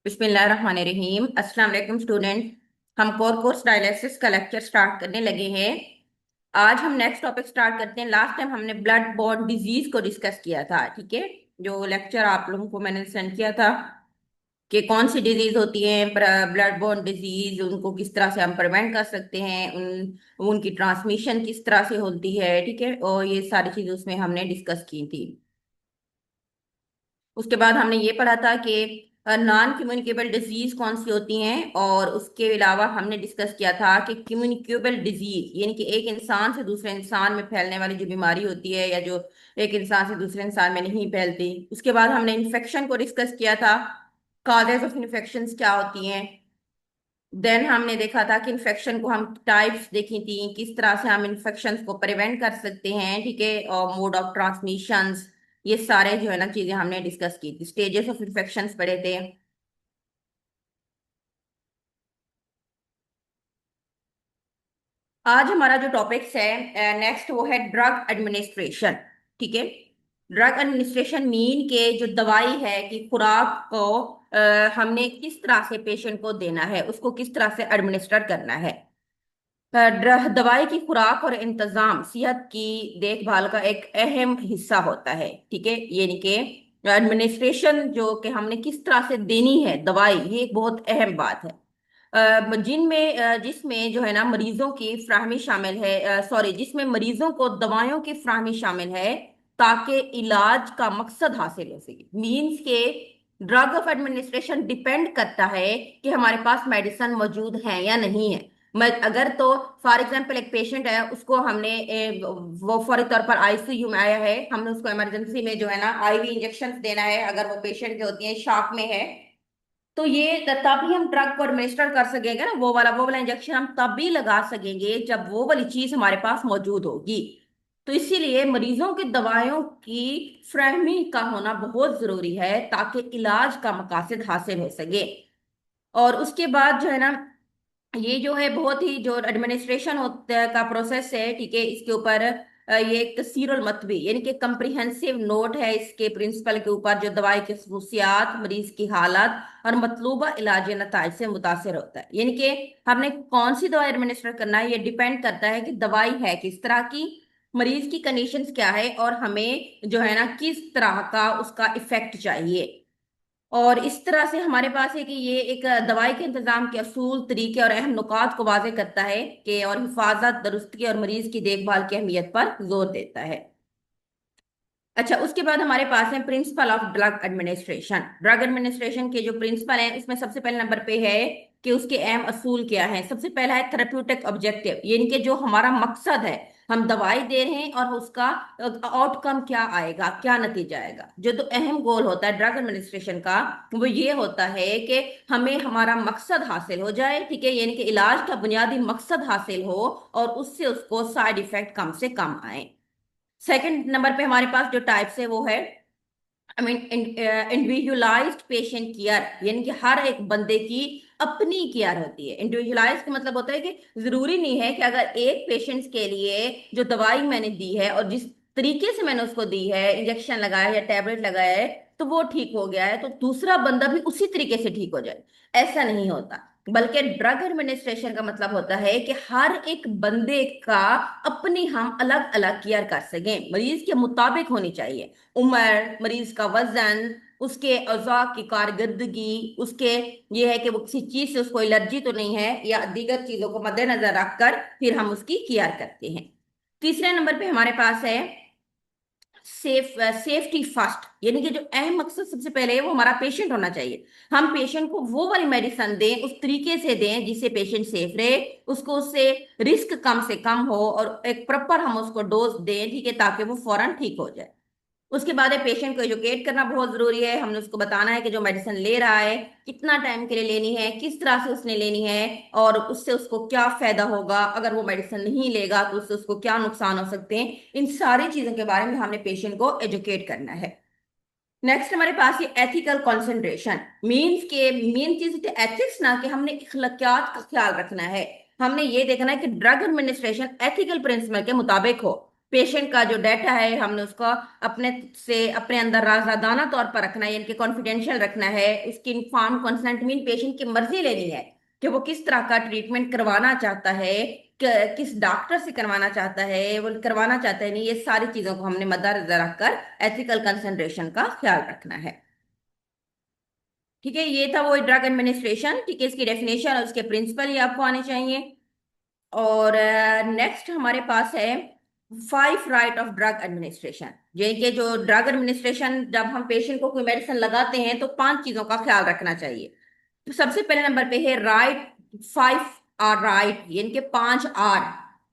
बिस्मिल्लाहिर्रहमानिर्रहीम। अस्सलाम वालेकुम स्टूडेंट। हम कोर्स डायलिसिस का लेक्चर स्टार्ट करने लगे हैं। आज हम नेक्स्ट टॉपिक स्टार्ट करते हैं। लास्ट टाइम हमने ब्लड बॉर्न डिजीज को डिस्कस किया था, ठीक है। जो लेक्चर आप लोगों को मैंने सेंड किया था कि कौन सी डिजीज होती है ब्लड बॉर्न डिजीज, उनको किस तरह से हम प्रिवेंट कर सकते हैं, उनकी ट्रांसमिशन किस तरह से होती है, ठीक है। और ये सारी चीजें उसमें हमने डिस्कस की थी। उसके बाद हमने ये पढ़ा था कि नॉन कम्युनिकेबल डिजीज कौन सी होती हैं, और उसके अलावा हमने डिस्कस किया था कि कम्युनिकेबल डिजीज यानी कि एक इंसान से दूसरे इंसान में फैलने वाली जो बीमारी होती है, या जो एक इंसान से दूसरे इंसान में नहीं फैलती। उसके बाद हमने इन्फेक्शन को डिस्कस किया था, कॉजेज ऑफ इन्फेक्शंस क्या होती हैं। देन हमने देखा था कि इन्फेक्शन को हम टाइप्स देखी थी, किस तरह से हम इन्फेक्शंस को प्रिवेंट कर सकते हैं, ठीक है। और मोड ऑफ ट्रांसमिशंस, ये सारे जो है ना चीजें हमने डिस्कस की थी। स्टेजेस ऑफ इन्फेक्शंस पढ़े थे। आज हमारा जो टॉपिक्स है नेक्स्ट, वो है ड्रग एडमिनिस्ट्रेशन, ठीक है। ड्रग एडमिनिस्ट्रेशन मीन के जो दवाई है कि खुराक को हमने किस तरह से पेशेंट को देना है, उसको किस तरह से एडमिनिस्टर करना है। दवाई की खुराक और इंतजाम सेहत की देखभाल का एक अहम हिस्सा होता है, ठीक है। यानी कि एडमिनिस्ट्रेशन जो कि हमने किस तरह से देनी है दवाई, ये एक बहुत अहम बात है। जिसमें जो है ना मरीजों की फ्राहमी शामिल है, सॉरी, जिसमें मरीजों को दवाइयों की फ्राहमी शामिल है ताकि इलाज का मकसद हासिल हो सके। मीन्स के ड्रग ऑफ एडमिनिस्ट्रेशन डिपेंड करता है कि हमारे पास मेडिसिन मौजूद है या नहीं है। अगर तो फॉर एग्जांपल एक पेशेंट है, उसको हमने वो फौरी तौर पर आईसीयू में आया है, हमने उसको इमरजेंसी में जो है ना आईवी इंजेक्शन देना है, अगर वो पेशेंट जो होती है शॉक में है, तो ये तभी हम ड्रग को एडमिनिस्टर कर सकेंगे ना। वो वाला इंजेक्शन हम तभी लगा सकेंगे जब वो वाली चीज हमारे पास मौजूद होगी। तो इसीलिए मरीजों की दवाइयों की फ्राहमी का होना बहुत जरूरी है ताकि इलाज का मकासद हासिल हो सके। और उसके बाद जो है ना, ये जो है बहुत ही जो एडमिनिस्ट्रेशन होता का प्रोसेस है, ठीक है। इसके ऊपर ये एक सीरल मतबी यानी कि कंप्रिहेंसिव नोट है इसके प्रिंसिपल के ऊपर, जो दवाई की खसूसियात, मरीज की हालत और मतलूबा इलाज नताज से मुतासर होता है। यानी कि हमने कौन सी दवाई एडमिनिस्टर करना है, ये डिपेंड करता है कि दवाई है किस तरह की, मरीज की कंडीशंस क्या है, और हमें जो है ना किस तरह का उसका इफेक्ट चाहिए। और इस तरह से हमारे पास है कि ये एक दवाई के इंतजाम के असूल, तरीके और अहम नुकात को वाज़ेह करता है कि, और हिफाजत, दुरुस्तगी और मरीज की देखभाल की अहमियत पर जोर देता है। अच्छा, उसके बाद हमारे पास है principle of drug administration. Drug administration के जो प्रिंसिपल हैं, उसमें सबसे पहले नंबर पे है कि उसके अहम असूल क्या हैं। सबसे पहला है थेरेप्यूटिक ऑब्जेक्टिव, यानी कि जो हमारा मकसद है, हम दवाई दे रहे हैं और उसका आउटकम क्या आएगा, क्या नतीजा आएगा। जो तो अहम गोल होता है ड्रग एडमिनिस्ट्रेशन का, वो ये होता है कि हमें हमारा मकसद हासिल हो जाए, ठीक है। यानी कि इलाज का बुनियादी मकसद हासिल हो और उससे उसको साइड इफेक्ट कम से कम आए। सेकंड नंबर पे हमारे पास जो टाइप्स है वो है, I mean, individualised patient care, यानी कि हर एक बंदे की अपनी केयर होती है। इंडिविजुअलाइज का मतलब होता है कि जरूरी नहीं है कि अगर एक पेशेंट के लिए जो दवाई मैंने दी है और जिस तरीके से मैंने उसको दी है, इंजेक्शन लगाया है या टैबलेट लगाया है, तो वो ठीक हो गया है तो दूसरा बंदा भी उसी तरीके से ठीक हो जाए। ऐसा नहीं होता। बल्कि ड्रग एडमिनिस्ट्रेशन का मतलब होता है कि हर एक बंदे का अपनी हम अलग अलग केयर कर सकें, मरीज के मुताबिक होनी चाहिए। उम्र, मरीज का वजन, उसके अज़ा की कारकर्दगी, उसके ये है कि वो किसी चीज से उसको एलर्जी तो नहीं है, या दीगर चीजों को मद्देनजर रखकर फिर हम उसकी केयर करते हैं। तीसरे नंबर पे हमारे पास है सेफ्टी फर्स्ट, यानी कि जो अहम मकसद सबसे पहले है वो हमारा पेशेंट होना चाहिए। हम पेशेंट को वो वाली मेडिसिन दें, उस तरीके से दें जिससे पेशेंट सेफ रहे, उसको उससे रिस्क कम से कम हो, और एक प्रॉपर हम उसको डोज दें, ठीक है, ताकि वो फौरन ठीक हो जाए। उसके बाद है पेशेंट को एजुकेट करना बहुत जरूरी है। हमने उसको बताना है कि जो मेडिसिन ले रहा है कितना टाइम के लिए लेनी है, किस तरह से उसने लेनी है, और उससे उसको क्या फायदा होगा, अगर वो मेडिसिन नहीं लेगा तो उससे उसको क्या नुकसान हो सकते हैं। इन सारी चीजों के बारे में हमने पेशेंट को एजुकेट करना है। नेक्स्ट हमारे पास ये एथिकल कंसंट्रेशन, मीन्स के मेन चीज एथिक्स ना, कि हमने अखलाकियात का ख्याल रखना है। हमने ये देखना है कि ड्रग एडमिनिस्ट्रेशन एथिकल प्रिंसिपल के मुताबिक हो। पेशेंट का जो डाटा है हमने उसको अपने अंदर राज़दाना तौर पर रखना है, यानी कि कॉन्फिडेंशियल रखना है। उसकी इन्फॉर्म कंसेंट मीन पेशेंट की मर्जी लेनी है कि वो किस तरह का ट्रीटमेंट करवाना चाहता है, किस डॉक्टर से करवाना चाहता है, वो करवाना चाहता है नहीं, ये सारी चीजों को हमने मद्देनजर रखकर एथिकल कंसिडरेशन का ख्याल रखना है। ठीक है, ये था वो ड्रग एडमिनिस्ट्रेशन। ठीक है, इसकी डेफिनेशन और उसके प्रिंसिपल ही आपको आने चाहिए। और नेक्स्ट हमारे पास है 5 राइट ऑफ ड्रग एडमिनिस्ट्रेशन। ये कि जो ड्रग एडमिनिस्ट्रेशन, जब हम पेशेंट को कोई मेडिसिन लगाते हैं तो 5 चीजों का ख्याल रखना चाहिए। तो सबसे पहले नंबर पे है राइट। 5 आर राइट, यानी कि 5 आर।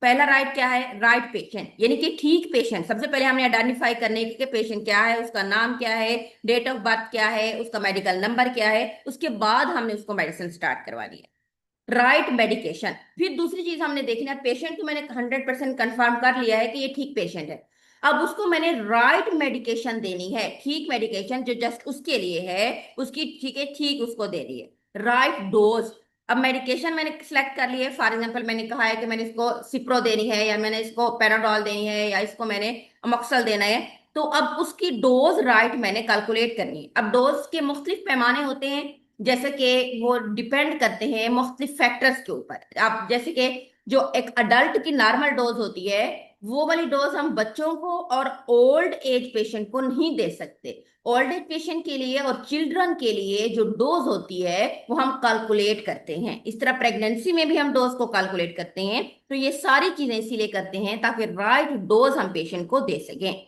पहला राइट क्या है? राइट पेशेंट, यानी कि ठीक पेशेंट। सबसे पहले हमने आइडेंटिफाई करने कि पेशेंट क्या है, उसका नाम क्या है, डेट ऑफ बर्थ क्या है, उसका मेडिकल नंबर क्या है, उसके बाद हमने उसको मेडिसिन स्टार्ट करवानी है। Right medication. फिर दूसरी चीज हमने देखना है, पेशेंट को मैंने 100% कंफर्म कर लिया है कि ये ठीक पेशेंट है। अब उसको मैंने राइट मेडिकेशन देनी है, ठीक मेडिकेशन जो जस्ट उसके लिए है, उसकी ठीक है, ठीक उसको देनी है। Right dose. अब मेडिकेशन मैंने सिलेक्ट कर ली है, फॉर एग्जांपल मैंने कहा है कि मैंने इसको सिप्रो देनी है, या मैंने इसको पैराडॉल देनी है, या इसको मैंने अमोक्सल देना है। तो अब उसकी डोज राइट मैंने कैलकुलेट करनी है। अब डोज के मुख्तलिफ पैमाने होते हैं, जैसे कि वो डिपेंड करते हैं मुख्तलिफ फैक्टर्स के ऊपर। आप जैसे कि जो एक अडल्ट की नॉर्मल डोज होती है, वो वाली डोज हम बच्चों को और ओल्ड एज पेशेंट को नहीं दे सकते। ओल्ड एज पेशेंट के लिए और चिल्ड्रन के लिए जो डोज होती है वो हम कैलकुलेट करते हैं। इस तरह प्रेगनेंसी में भी हम डोज को कैलकुलेट करते हैं। तो ये सारी चीजें इसीलिए करते हैं ताकि राइट डोज हम पेशेंट को दे सकें।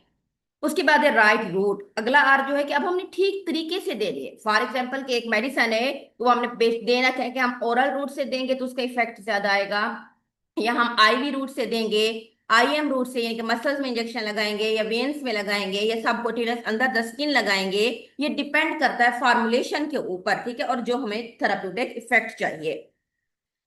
उसके बाद है राइट रूट। अगला आर जो है कि अब हमने ठीक तरीके से दे दिए। फॉर एग्जाम्पल कि एक मेडिसन है तो वो हमने देना है कि हम ओरल रूट से देंगे तो उसका इफेक्ट ज्यादा आएगा, या हम आईवी रूट से देंगे, आईएम रूट से यानी कि मसल्स में इंजेक्शन लगाएंगे, या वेन्स में लगाएंगे, या सबकोटिनस अंदर द स्किन लगाएंगे। ये डिपेंड करता है फॉर्मुलेशन के ऊपर, ठीक है, और जो हमें थेराप्यूटिक इफेक्ट चाहिए।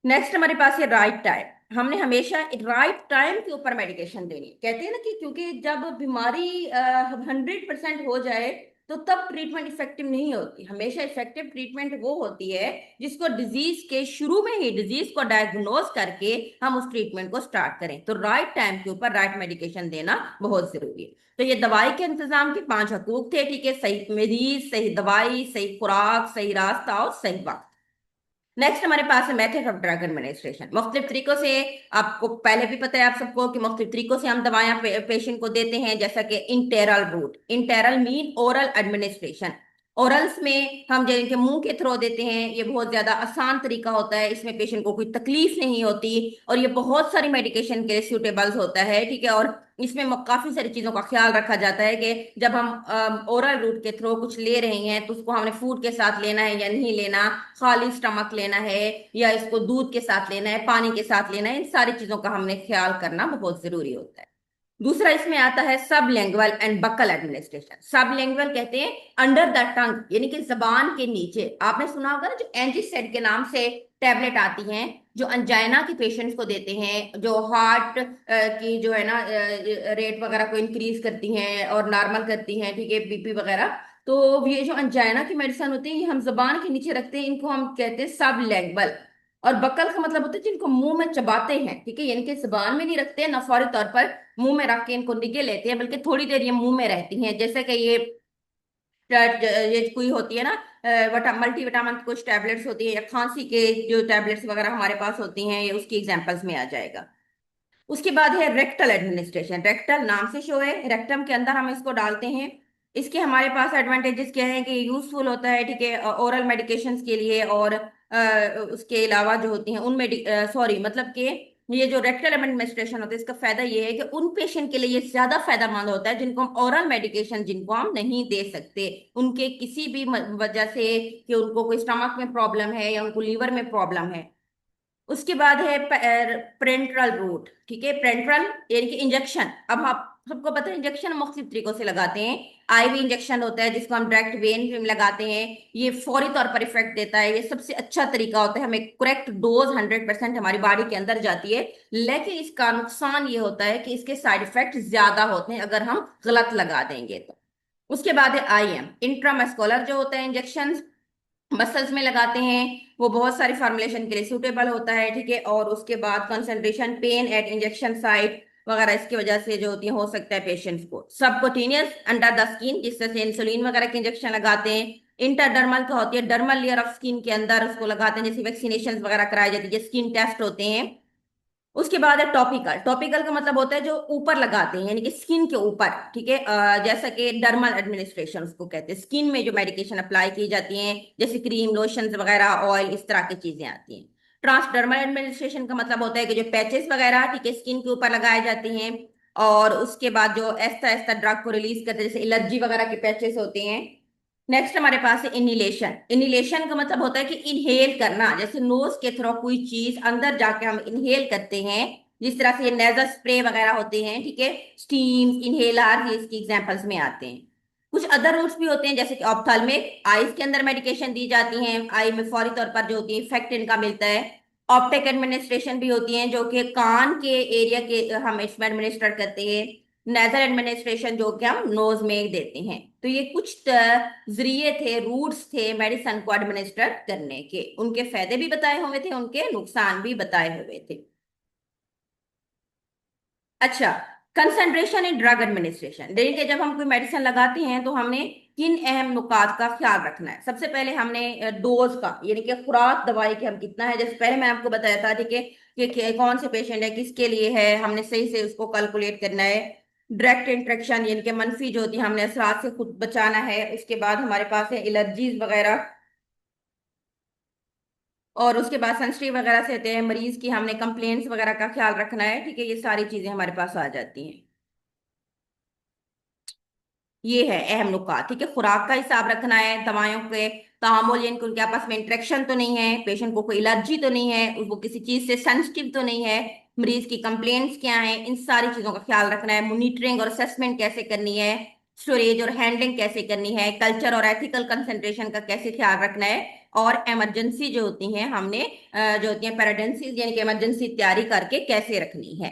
नेक्स्ट हमारे पास है राइट टाइम। हमने हमेशा राइट टाइम के ऊपर मेडिकेशन देनी है। कहते हैं ना कि क्योंकि जब बीमारी 100% हो जाए तो तब ट्रीटमेंट इफेक्टिव नहीं होती। हमेशा इफेक्टिव ट्रीटमेंट वो होती है जिसको डिजीज के शुरू में ही डिजीज को डायग्नोज करके हम उस ट्रीटमेंट को स्टार्ट करें। तो राइट टाइम के ऊपर राइट मेडिकेशन देना बहुत जरूरी है। तो ये दवाई के इंतजाम के 5 हकूक थे। ठीक है, सही मरीज, सही दवाई, सही खुराक, सही रास्ता और सही वक्त। नेक्स्ट हमारे पास है मेथड ऑफ ड्रग एडमिनिस्ट्रेशन। मुख्तलिफ तरीकों से, आपको पहले भी पता है आप सबको कि मुख्तलिफ तरीकों से हम दवाएं पेशेंट को देते हैं, जैसा कि enteral route. Enteral mean oral administration. Orals में हम जिनके मुंह के थ्रू देते हैं, ये बहुत ज्यादा आसान तरीका होता है, इसमें पेशेंट को कोई तकलीफ नहीं होती, और ये बहुत सारी मेडिकेशन के लिए सूटेबल होता है। ठीक है, और इसमें काफी सारी चीजों का ख्याल रखा जाता है कि जब हम ओरल रूट के थ्रू कुछ ले रहे हैं तो उसको हमने फूड के साथ लेना है या नहीं लेना, खाली स्टमक लेना है या इसको दूध के साथ लेना है, पानी के साथ लेना है, इन सारी चीजों का हमने ख्याल करना बहुत जरूरी होता है। दूसरा इसमें आता है सब लिंगुअल एंड बक्कल एडमिनिस्ट्रेशन। सब लिंगुअल कहते हैं अंडर द टंग, यानी कि जबान के नीचे। आपने सुना होगा ना जो एंजीसेड के नाम से टैबलेट आती हैं, जो अंजाइना के पेशेंट्स को देते हैं, जो हार्ट की जो है ना रेट वगैरह को इंक्रीज करती हैं और नॉर्मल करती हैं, ठीक है, बीपी वगैरह। तो ये जो अंजाइना की मेडिसिन होती है ये हम जबान के नीचे रखते हैं, इनको हम कहते हैं सब लिंगुअल। और बक्कल का मतलब होता है जिनको मुंह में चबाते हैं, ठीक है, यानी कि जबान में नहीं रखते हैं ना, फौरी तौर पर मुंह में रख के इनको निगल लेते हैं, बल्कि थोड़ी देर ये मुंह में रहती हैं। जैसे कि ये कोई होती है ना मल्टी विटामिन कुछ टैबलेट्स होती है, या खांसी के जो टैबलेट्स वगैरह हमारे पास होती हैं, ये उसकी एग्जांपल्स में आ जाएगा। उसके बाद है रेक्टल एडमिनिस्ट्रेशन। रेक्टल नाम से शो है, रेक्टम के अंदर हम इसको डालते हैं। इसके हमारे पास एडवांटेजेस क्या है कि यूजफुल होता है, ठीक है, ओरल मेडिकेशंस के लिए। और उसके अलावा जो होती हैं उन सॉरी मतलब कि ये जो रेक्टल एडमिनिस्ट्रेशन होता है इसका फायदा ये है कि उन पेशेंट के लिए ये ज्यादा फायदेमंद होता है जिनको हम ओरल मेडिकेशन जिनको हम नहीं दे सकते, उनके किसी भी वजह से, कि उनको कोई स्टमक में प्रॉब्लम है या उनको लीवर में प्रॉब्लम है। उसके बाद है पेरेंट्रल रूट। ठीक है, पेरेंट्रल यानी कि इंजेक्शन। अब आप सबको पता है इंजेक्शन मुख्तलिफ तरीकों से लगाते हैं। आईवी इंजेक्शन होता है जिसको हम डायरेक्ट वेन में लगाते हैं, ये फौरी तौर पर इफेक्ट देता है, ये सबसे अच्छा तरीका होता है, हमें करेक्ट डोज 100% हमारी बॉडी के अंदर जाती है। लेकिन इसका नुकसान ये होता है कि इसके साइड इफेक्ट ज्यादा होते हैं अगर हम गलत लगा देंगे तो। उसके बाद है आईएम इंट्रामस्कुलर जो होता है इंजेक्शन, मसल्स में लगाते हैं, वो बहुत सारी फॉर्मुलेशन के लिए सूटेबल होता है। ठीक है, और उसके बाद concentration pen eight injection site, वगैरह इसकी वजह से जो होती है हो सकता है पेशेंट्स को। सबक्यूटेनियस अंडर द स्किन, जिससे से इंसुलिन वगैरह के इंजेक्शन लगाते हैं। इंटरडर्मल का होती है डर्मल लेयर ऑफ स्किन के अंदर उसको लगाते हैं, जैसे वैक्सीनेशन वगैरह कराई जाती है, स्किन टेस्ट होते हैं। उसके बाद है टॉपिकल। टॉपिकल का मतलब होता है जो ऊपर लगाते हैं, यानी कि स्किन के ऊपर, ठीक है। जैसा कि डर्मल एडमिनिस्ट्रेशन उसको कहते हैं, स्किन में जो मेडिकेशन अप्लाई की जाती हैं, जैसे क्रीम, लोशन वगैरह, ऑयल, इस तरह की चीजें आती हैं। ट्रांसडर्मल एडमिनिस्ट्रेशन का मतलब होता है कि जो पैचेस वगैरह, ठीक है, स्किन के ऊपर लगाए जाते हैं। और उसके बाद जो ऐसा ऐसा ड्रग को रिलीज करते हैं, जैसे एलर्जी वगैरह के पैचेस होते हैं। नेक्स्ट हमारे पास है इनहेलेशन। इनहेलेशन का मतलब होता है कि इनहेल करना, जैसे नोज के थ्रू कोई चीज अंदर जाके हम इनहेल करते हैं, जिस तरह से नेजल स्प्रे वगैरह होते हैं, ठीक है। स्टीम इनहेलर ये इसकी एग्जांपल्स में आते हैं। कुछ अदर रूट्स भी होते हैं, जैसे कि ऑप्थेल्मिक, आईज के अंदर मेडिकेशन दी जाती हैं, आई में फौरी तौर पर जो होती है इफेक्ट इनका मिलता है। ऑप्टिक एडमिनिस्ट्रेशन भी होती है, जो कि कान के एरिया के हम इसमें एडमिनिस्टर करते हैं। नेजल एडमिनिस्ट्रेशन जो कि हम नोज में देते हैं। तो ये कुछ जरिए थे, रूट्स थे मेडिसन को एडमिनिस्टर करने के। उनके फायदे भी बताए हुए थे, उनके नुकसान भी बताए हुए थे। अच्छा, कंसंट्रेशन इन ड्रग एडमिनिस्ट्रेशन, यानी कि जब हम कोई मेडिसिन लगाते हैं तो हमने किन अहम नुकात का ख्याल रखना है। सबसे पहले हमने डोज का, यानी कि खुराक दवाई की हम कितना है, जैसे पहले मैं आपको बताया था, ठीक है, कि कौन से पेशेंट है, किसके लिए है, हमने सही से उसको कैलकुलेट करना है। डायरेक्ट इंट्रैक्शन, यानी कि मनफी जो होती है, हमने असरात से खुद बचाना है। उसके बाद हमारे पास है एलर्जीज वगैरह, और उसके बाद सेंसिटिव वगैरह से होते हैं मरीज की, हमने कंप्लेंट्स वगैरह का ख्याल रखना है, ठीक है। ये सारी चीजें हमारे पास आ जाती हैं। ये है अहम नुकात, ठीक है। खुराक का हिसाब रखना है, दवाइयों के तामुल, यानी कि उनके आपस में इंटरेक्शन तो नहीं है, पेशेंट को कोई एलर्जी तो नहीं है, वो किसी चीज से सेंसिटिव तो नहीं है, मरीज की कंप्लेंट्स क्या हैं, इन सारी चीजों का ख्याल रखना है। मॉनिटरिंग और असेसमेंट कैसे करनी है, स्टोरेज और हैंडलिंग कैसे करनी है, कल्चर और एथिकल कंसंट्रेशन का कैसे ख्याल रखना है। और इमरजेंसी जो होती हैं हमने जो होती हैं पैराडेंसीज, यानी कि इमरजेंसी तैयारी करके कैसे रखनी है।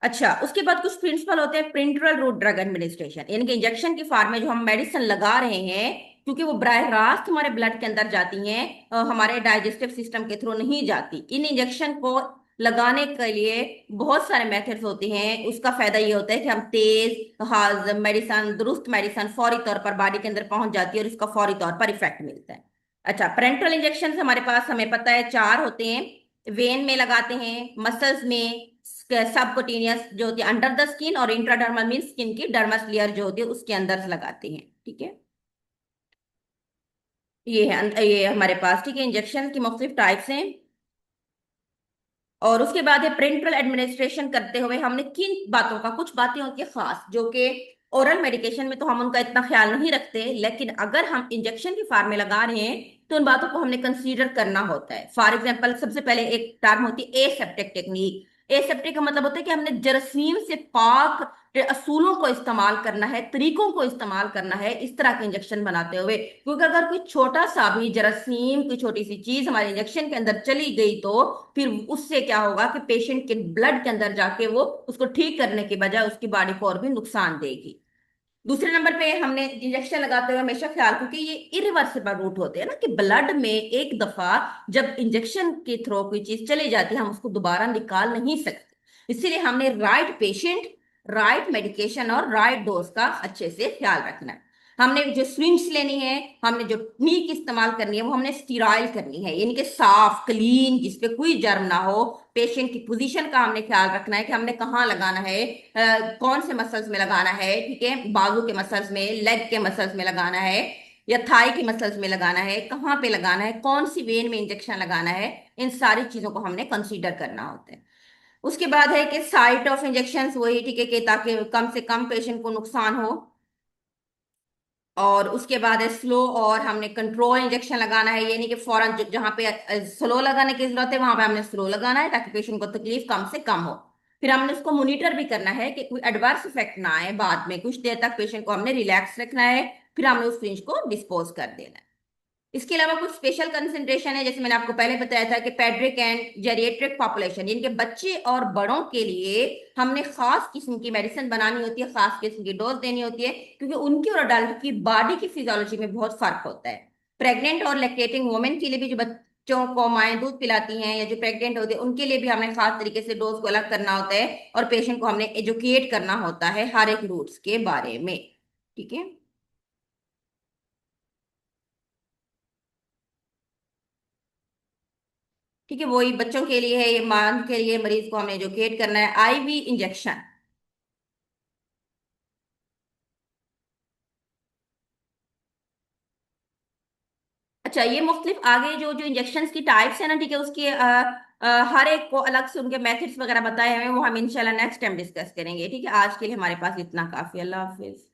अच्छा, उसके बाद कुछ प्रिंसिपल होते हैं प्रिंटरल रूट ड्रग एडमिनिस्ट्रेशन, यानी कि इंजेक्शन की फॉर्म में जो हम मेडिसिन लगा रहे हैं, क्योंकि वो बराह रास्त हमारे ब्लड के अंदर जाती हैं, हमारे डाइजेस्टिव सिस्टम के थ्रू नहीं जाती। इन इंजेक्शन को लगाने के लिए बहुत सारे मेथड्स होते हैं। उसका फायदा ये होता है कि हम तेज हाज मेडिसन, दुरुस्त मेडिसन फौरी तौर पर बॉडी के अंदर पहुंच जाती है और उसका फौरी तौर पर इफेक्ट मिलता है। अच्छा, पेरेंटल इंजेक्शन हमारे पास हमें पता है चार होते हैं। वेन में लगाते हैं, मसल्स में, सबकोटिनियस जो होती है अंडर द स्किन, और इंट्राडर्मल मीन स्किन की डर्मस लेयर जो होती है उसके अंदर से लगाते हैं, ठीक है। ये है ये हमारे पास, ठीक है, इंजेक्शन की मुख्तलिफ टाइप्स हैं। और उसके बाद है पेरेंटल एडमिनिस्ट्रेशन करते हुए हमने किन बातों का, कुछ बातें होती है खास, जो कि ओरल मेडिकेशन में तो हम उनका इतना ख्याल नहीं रखते, लेकिन अगर हम इंजेक्शन की फार्म में लगा रहे हैं तो उन बातों को हमने कंसीडर करना होता है। फॉर एग्जाम्पल, सबसे पहले एक टर्म होती है एसेप्टिक टेक्निक। एसेप्टिक का मतलब होता है कि हमने जरासीम से पाक असूलों को इस्तेमाल करना है, तरीकों को इस्तेमाल करना है इस तरह के इंजेक्शन बनाते हुए। क्योंकि अगर कोई छोटा सा भी जरासीम, कोई छोटी सी चीज हमारे इंजेक्शन के अंदर चली गई तो फिर उससे क्या होगा कि पेशेंट के ब्लड के अंदर जाके वो उसको ठीक करने के बजाय उसकी बॉडी को और भी नुकसान देगी। दूसरे नंबर पे हमने इंजेक्शन लगाते हुए हमेशा ख्याल, क्योंकि ये इरिवर्सिबल रूट होते हैं ना, कि ब्लड में एक दफा जब इंजेक्शन के थ्रू कोई चीज चली जाती है हम उसको दोबारा निकाल नहीं सकते। इसीलिए हमने राइट पेशेंट, राइट मेडिकेशन और राइट डोज का अच्छे से ख्याल रखना है। हमने जो स्विंग्स लेनी है, हमने जो टेक्निक इस्तेमाल करनी है वो हमने स्टीराइल करनी है, यानी कि साफ क्लीन, जिसपे कोई जर्म ना हो। पेशेंट की पोजीशन का हमने ख्याल रखना है कि हमने कहाँ लगाना है, कौन से मसल्स में लगाना है, ठीक है, बाजू के मसल्स में, लेग के मसल्स में लगाना है, या थाई की मसल्स में लगाना है, कहाँ पे लगाना है, कौन सी वेन में इंजेक्शन लगाना है। इन सारी चीजों को हमने कंसीडर करना होता है। उसके बाद है कि साइट ऑफ इंजेक्शन वही, ठीक है, कि ताकि कम से कम पेशेंट को नुकसान हो। और उसके बाद है स्लो, और हमने कंट्रोल इंजेक्शन लगाना है, यानी कि फौरन जहां पे स्लो लगाने की जरूरत है वहां पे हमने स्लो लगाना है, ताकि पेशेंट को तकलीफ कम से कम हो। फिर हमने उसको मॉनिटर भी करना है कि कोई एडवर्स इफेक्ट ना आए बाद में, कुछ देर तक पेशेंट को हमने रिलैक्स रखना है। फिर हमने उस फ्रिंज को डिस्पोज कर देना है। इसके अलावा कुछ स्पेशल कंसंट्रेशन है, जैसे मैंने आपको पहले बताया था कि पेड्रिक एंड जेरिएट्रिक पॉपुलेशन, यानी कि बच्चे और बड़ों के लिए हमने खास किस्म की मेडिसिन बनानी होती है, खास किस्म की डोज देनी होती है, क्योंकि उनकी और अडल्ट की बॉडी की फिजियोलॉजी में बहुत फर्क होता है। प्रेग्नेंट और लैक्टेटिंग वुमेन के लिए भी जो बच्चों को माएं दूध पिलाती हैं या जो प्रेग्नेंट होते हैं उनके लिए भी हमें खास तरीके से डोज को अलग करना होता है, और पेशेंट को हमने एजुकेट करना होता है हर एक रूट्स के बारे में। ठीक है। ठीक है, वही बच्चों के लिए है, ये मां के लिए मरीज को हमें एजुकेट करना है। IV injection. अच्छा, ये मुख्तलिफ आगे जो जो इंजेक्शन की टाइप्स है ना, ठीक है, उसके हर एक को अलग से उनके मेथड्स वगैरह बताए हुए हैं, वो हम इंशाल्लाह नेक्स्ट टाइम डिस्कस करेंगे। ठीक है, आज के लिए हमारे पास इतना काफी। अल्लाह हाफिज।